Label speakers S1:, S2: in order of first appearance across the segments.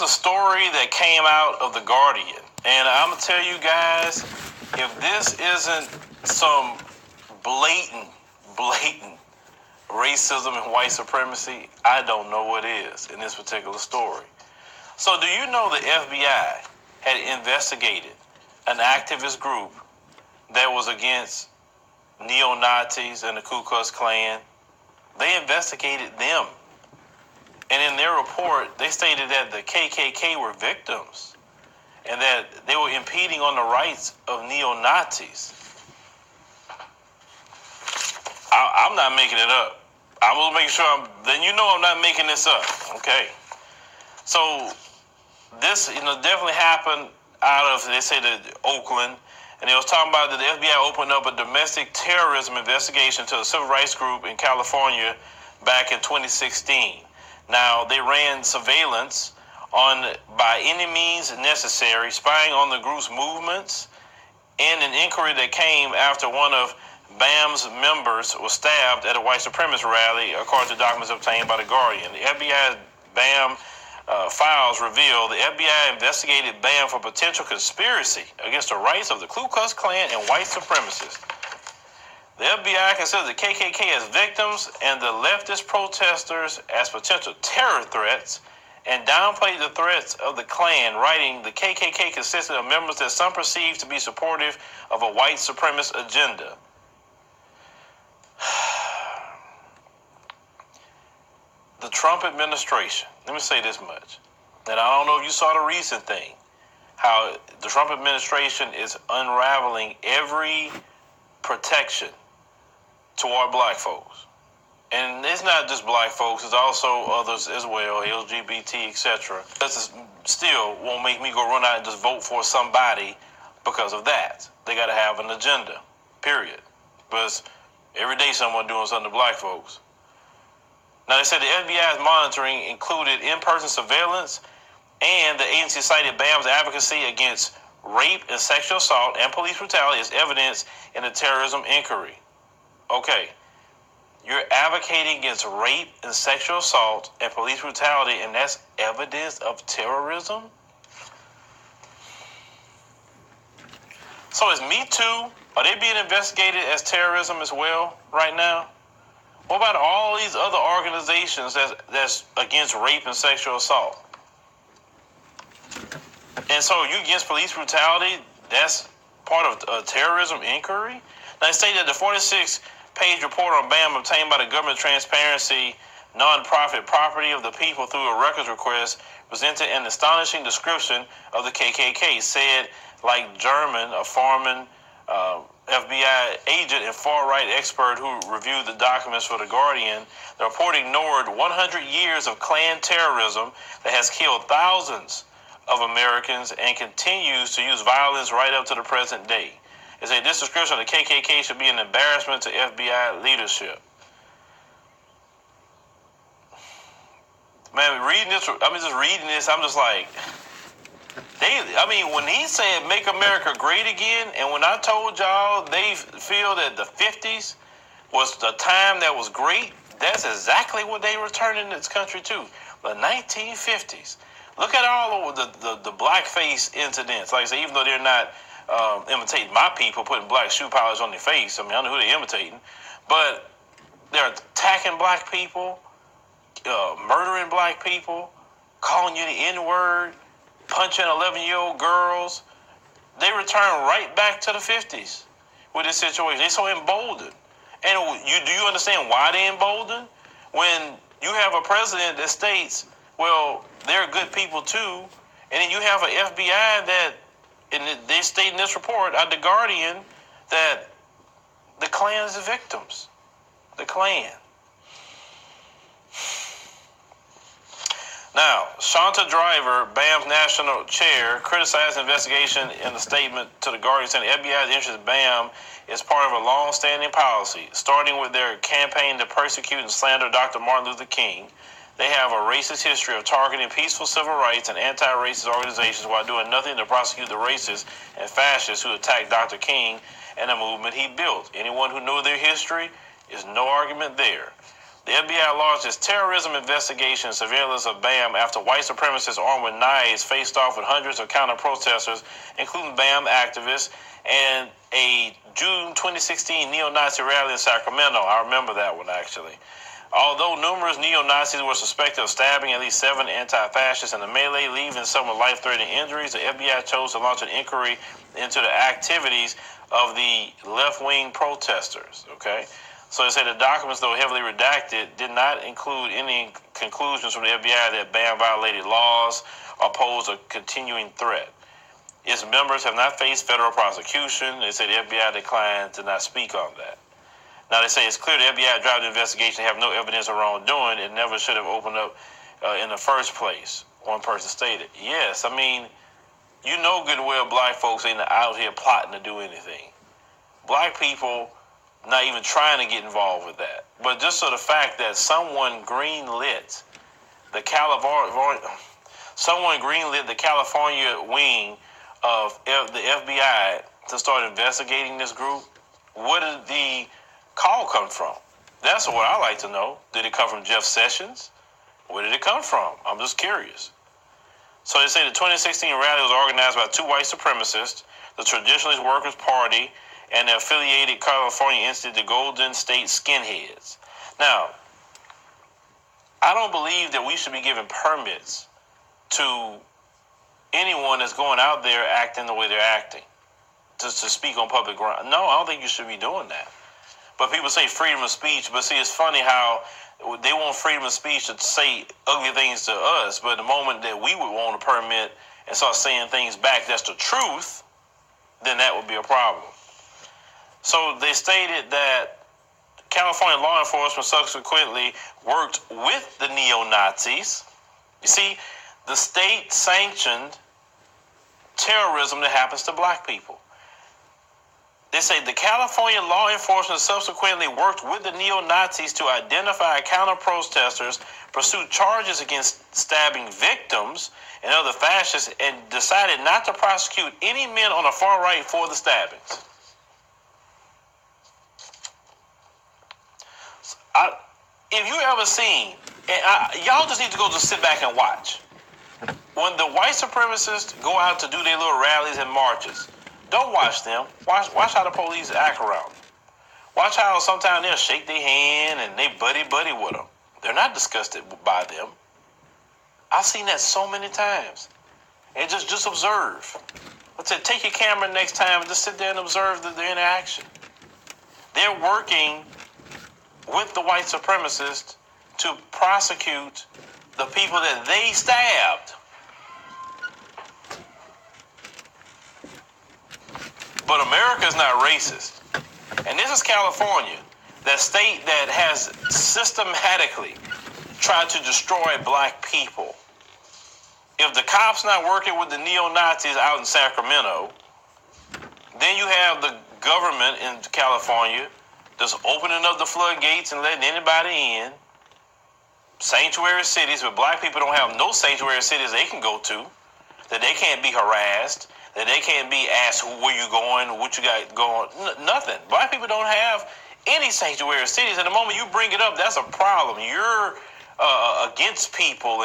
S1: a story that came out of The Guardian. And I'm going to tell you guys, if this isn't some blatant racism and white supremacy, I don't know what is in this particular story. So do you know the FBI had investigated an activist group that was against neo-Nazis and the Ku Klux Klan? They investigated them. And in their report, they stated that the KKK were victims and that they were impeding on the rights of neo-Nazis. I'm not making it up. I'm going to make sure then you know I'm not making this up. Okay. So this, definitely happened out of, they say, Oakland. And they was talking about that the FBI opened up a domestic terrorism investigation to a civil rights group in California back in 2016. Now, they ran surveillance on, by any means necessary, spying on the group's movements, and an inquiry that came after one of BAM's members was stabbed at a white supremacist rally, according to documents obtained by The Guardian. The FBI's BAM files reveal the FBI investigated BAM for potential conspiracy against the rights of the Ku Klux Klan and white supremacists. The FBI considers the KKK as victims and the leftist protesters as potential terror threats, and downplayed the threats of the Klan, writing the KKK consisted of members that some perceive to be supportive of a white supremacist agenda. The Trump administration, let me say this much, and I don't know if you saw the recent thing, how the Trump administration is unraveling every protection toward black folks. And it's not just black folks, it's also others as well, LGBT, etc. This still won't make me go run out and just vote for somebody because of that. They got to have an agenda, period. Because every day someone doing something to black folks. Now, they said the FBI's monitoring included in-person surveillance, and the agency cited BAM's advocacy against rape and sexual assault and police brutality as evidence in the terrorism inquiry. Okay, you're advocating against rape and sexual assault and police brutality, and that's evidence of terrorism? So is Me Too, are they being investigated as terrorism as well right now? What about all these other organizations that's against rape and sexual assault? And so you against police brutality, that's part of a terrorism inquiry? Now, they say that the 46-page report on BAM obtained by the Government Transparency nonprofit Property of the People through a records request presented an astonishing description of the KKK, said like German, a foreman FBI agent and far-right expert who reviewed the documents for The Guardian. The report ignored 100 years of Klan terrorism that has killed thousands of Americans and continues to use violence right up to the present day. It said this description of the KKK should be an embarrassment to FBI leadership. Man, just reading this, I'm just like, when he said make America great again, and when I told y'all they feel that the 50s was the time that was great, that's exactly what they returned in this country to, the 1950s. Look at all of the blackface incidents. Like I say, even though they're not imitating my people, putting black shoe polish on their face, I know who they're imitating, but they're attacking black people, murdering black people, calling you the N-word, punching 11-year-old girls. They return right back to the 50s with this situation. They're so emboldened. And do you understand why they're emboldened? When you have a president that states, well, they're good people too, and then you have an FBI that, and they state in this report at The Guardian, that the Klan is the victims. The Klan. Now, Shanta Driver, BAM's national chair, criticized the investigation in a statement to The Guardian, saying the FBI's interest in BAM is part of a long-standing policy, starting with their campaign to persecute and slander Dr. Martin Luther King. They have a racist history of targeting peaceful civil rights and anti-racist organizations while doing nothing to prosecute the racists and fascists who attacked Dr. King and the movement he built. Anyone who knows their history is no argument there. The FBI launched its terrorism investigation and surveillance of BAM after white supremacists armed with knives faced off with hundreds of counter-protesters, including BAM activists, and a June 2016 neo-Nazi rally in Sacramento. I remember that one, actually. Although numerous neo-Nazis were suspected of stabbing at least 7 anti-fascists in the melee, leaving some with life-threatening injuries, the FBI chose to launch an inquiry into the activities of the left-wing protesters. Okay? So they say the documents, though heavily redacted, did not include any conclusions from the FBI that BAM violated laws or posed a continuing threat. Its members have not faced federal prosecution. They say the FBI declined to not speak on that. Now, they say it's clear the FBI dropped the investigation, have no evidence of wrongdoing. It never should have opened up in the first place, one person stated. Yes, I mean, you know good and well black folks ain't out here plotting to do anything. Black people not even trying to get involved with that. But just so the fact that someone greenlit the California wing of the FBI to start investigating this group, where did the call come from? That's what I like to know. Did it come from Jeff Sessions? Where did it come from? I'm just curious. So they say the 2016 rally was organized by 2 white supremacists, the Traditionalist Workers' Party, and the affiliated California Institute, the Golden State Skinheads. Now, I don't believe that we should be giving permits to anyone that's going out there acting the way they're acting, just to speak on public ground. No, I don't think you should be doing that. But people say freedom of speech, but see, it's funny how they want freedom of speech to say ugly things to us, but the moment that we would want a permit and start saying things back that's the truth, then that would be a problem. So they stated that California law enforcement subsequently worked with the neo-Nazis. You see, the state sanctioned terrorism that happens to black people. They say the California law enforcement subsequently worked with the neo-Nazis to identify counter-protesters, pursue charges against stabbing victims and other fascists, and decided not to prosecute any men on the far right for the stabbings. If you ever seen, y'all just need to go just sit back and watch. When the white supremacists go out to do their little rallies and marches, don't watch them. Watch how the police act around them. Watch how sometimes they'll shake their hand and they buddy with them. They're not disgusted by them. I've seen that so many times. And just observe. Let's say, take your camera next time and just sit there and observe the interaction. They're working with the white supremacists to prosecute the people that they stabbed. But America is not racist. And this is California, that state that has systematically tried to destroy black people. If the cops not working with the neo-Nazis out in Sacramento, then you have the government in California just opening up the floodgates and letting anybody in. Sanctuary cities, but black people don't have no sanctuary cities they can go to, that they can't be harassed, that they can't be asked where you going, what you got going, nothing. Black people don't have any sanctuary cities. And the moment you bring it up, that's a problem. You're against people,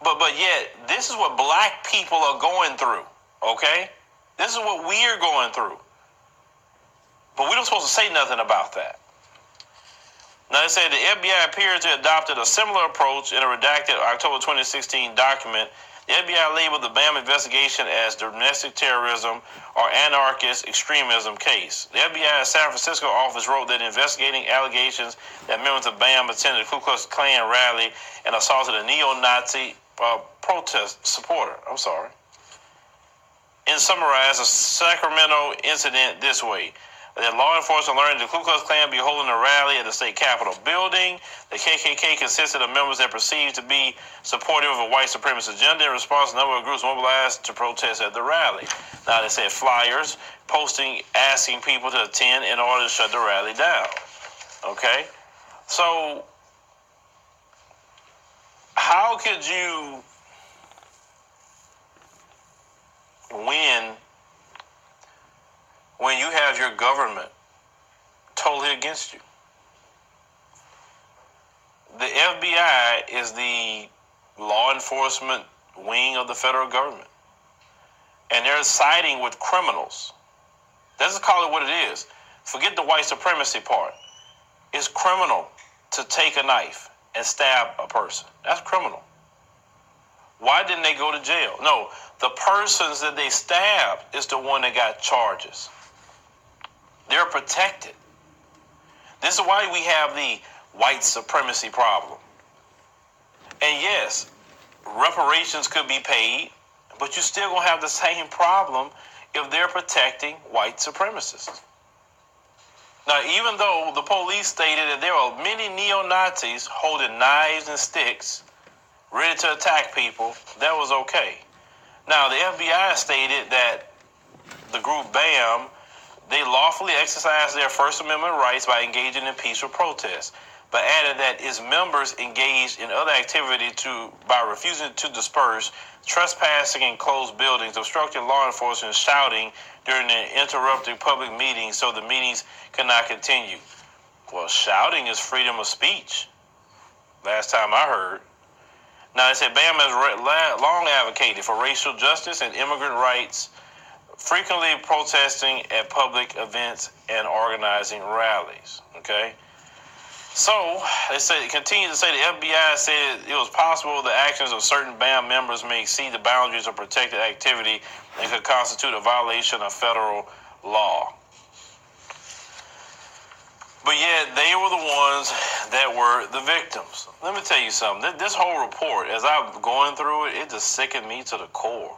S1: but yet this is what black people are going through. Okay, this is what we're going through. But we don't supposed to say nothing about that. Now, they said the FBI appears to have adopted a similar approach in a redacted October 2016 document. The FBI labeled the BAM investigation as domestic terrorism or anarchist extremism case. The FBI's San Francisco office wrote that investigating allegations that members of BAM attended a Ku Klux Klan rally and assaulted a neo-Nazi protest supporter. And summarized the Sacramento incident this way. That law enforcement learned the Ku Klux Klan be holding a rally at the state capitol building. The KKK consisted of members that perceived to be supportive of a white supremacist agenda. In response, a number of groups mobilized to protest at the rally. Now, they said flyers posting, asking people to attend in order to shut the rally down. Okay? So, how could you win when you have your government totally against you? the FBI is the law enforcement wing of the federal government. And they're siding with criminals. Let's just call it what it is. Forget the white supremacy part. It's criminal to take a knife and stab a person. That's criminal. Why didn't they go to jail? No, the persons that they stabbed is the one that got charges. They're protected. This is why we have the white supremacy problem. And yes, reparations could be paid, but you're still going to have the same problem if they're protecting white supremacists. Now, even though the police stated that there are many neo-Nazis holding knives and sticks ready to attack people, that was okay. Now, the FBI stated that the group BAM, they lawfully exercised their First Amendment rights by engaging in peaceful protests, but added that its members engaged in other activity by refusing to disperse, trespassing in closed buildings, obstructing law enforcement, shouting during the interrupting public meetings so the meetings cannot continue. Well, shouting is freedom of speech, last time I heard. Now, they said BAM has long advocated for racial justice and immigrant rights, frequently protesting at public events and organizing rallies. Okay? So, they continue to say the FBI said it was possible the actions of certain BAM members may exceed the boundaries of protected activity and could constitute a violation of federal law. But yet, they were the ones that were the victims. Let me tell you something. This whole report, as I'm going through it, it just sickened me to the core.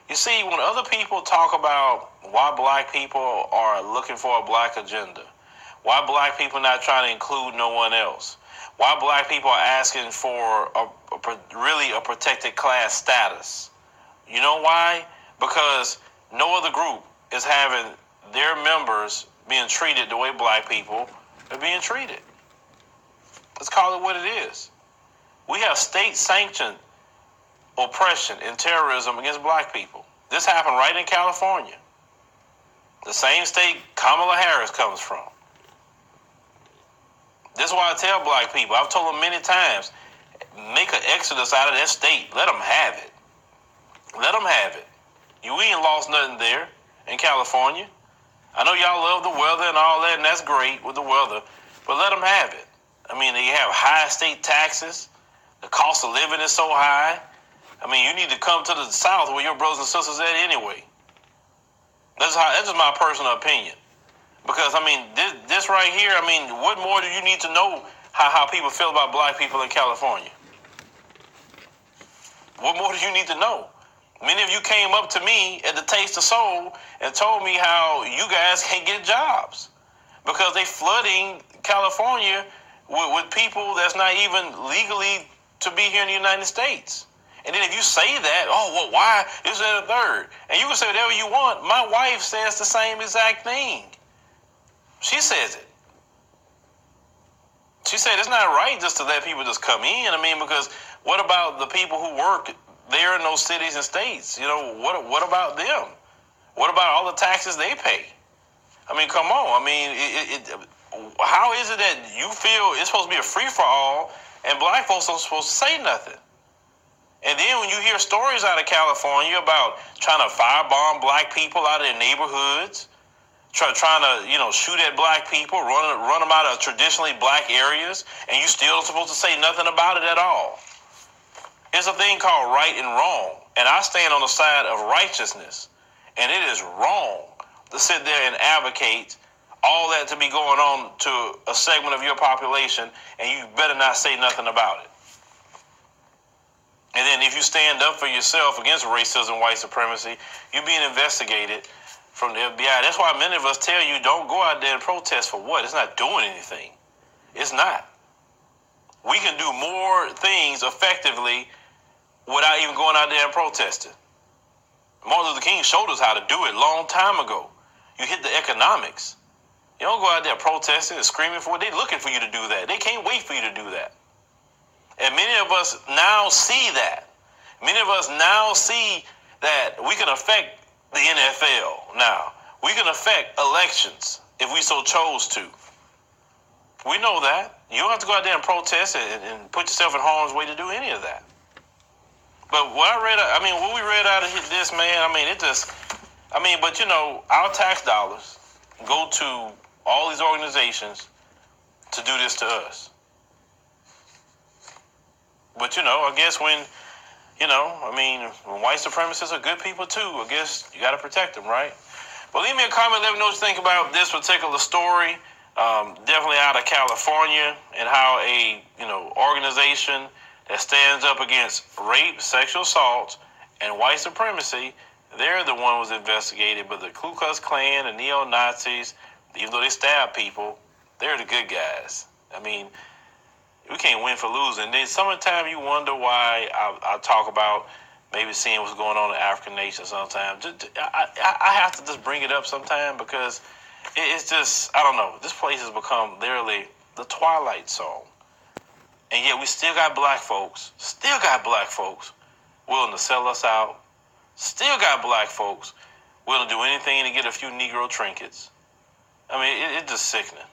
S1: You see, when other people talk about why black people are looking for a black agenda, why black people not trying to include no one else, why black people are asking for really a protected class status, you know why? Because no other group is having their members being treated the way black people are being treated. Let's call it what it is. We have state-sanctioned oppression and terrorism against black people. This happened right in California, the same state Kamala Harris comes from. This is why I tell black people, I've told them many times, make an exodus out of that state. Let them have it. Let them have it. We ain't lost nothing there in California. I know y'all love the weather and all that, and that's great with the weather, but let them have it. I mean, they have high state taxes. The cost of living is so high. I mean, you need to come to the South where your brothers and sisters at anyway. That's just my personal opinion. Because, I mean, this right here, I mean, what more do you need to know how people feel about black people in California? What more do you need to know? Many of you came up to me at the Taste of Soul and told me how you guys can't get jobs because they flooding California with people that's not even legally to be here in the United States. And then if you say that, oh, well, why is that a third? And you can say whatever you want. My wife says the same exact thing. She says it. She said it's not right just to let people just come in. I mean, because what about the people who work there in those cities and states? You know, what about them? What about all the taxes they pay? I mean, come on. I mean, how is it that you feel it's supposed to be a free-for-all and black folks aren't supposed to say nothing? And then when you hear stories out of California about trying to firebomb black people out of their neighborhoods, trying to, shoot at black people, run them out of traditionally black areas, and you still supposed to say nothing about it at all. It's a thing called right and wrong, and I stand on the side of righteousness, and it is wrong to sit there and advocate all that to be going on to a segment of your population, and you better not say nothing about it. And then if you stand up for yourself against racism, white supremacy, you're being investigated from the FBI. That's why many of us tell you don't go out there and protest for what? It's not doing anything. It's not. We can do more things effectively without even going out there and protesting. Martin Luther King showed us how to do it a long time ago. You hit the economics. You don't go out there protesting and screaming for it. They're looking for you to do that. They can't wait for you to do that. And many of us now see that. Many of us now see that we can affect the NFL now. We can affect elections if we so chose to. We know that. You don't have to go out there and protest and put yourself in harm's way to do any of that. But what we read out of this, man, but our tax dollars go to all these organizations to do this to us. But, I guess when white supremacists are good people too, I guess you got to protect them, right? But leave me a comment, let me know what you think about this particular story. Definitely out of California, and how a organization that stands up against rape, sexual assault, and white supremacy, they're the one who was investigated. But the Ku Klux Klan, the neo-Nazis, even though they stab people, they're the good guys. We can't win for losing. And then sometimes you wonder why I talk about maybe seeing what's going on in African nations sometimes. I have to just bring it up sometimes because it's just, I don't know. This place has become literally the Twilight Zone. And yet we still got black folks willing to sell us out. Still got black folks willing to do anything to get a few Negro trinkets. It's just sickening.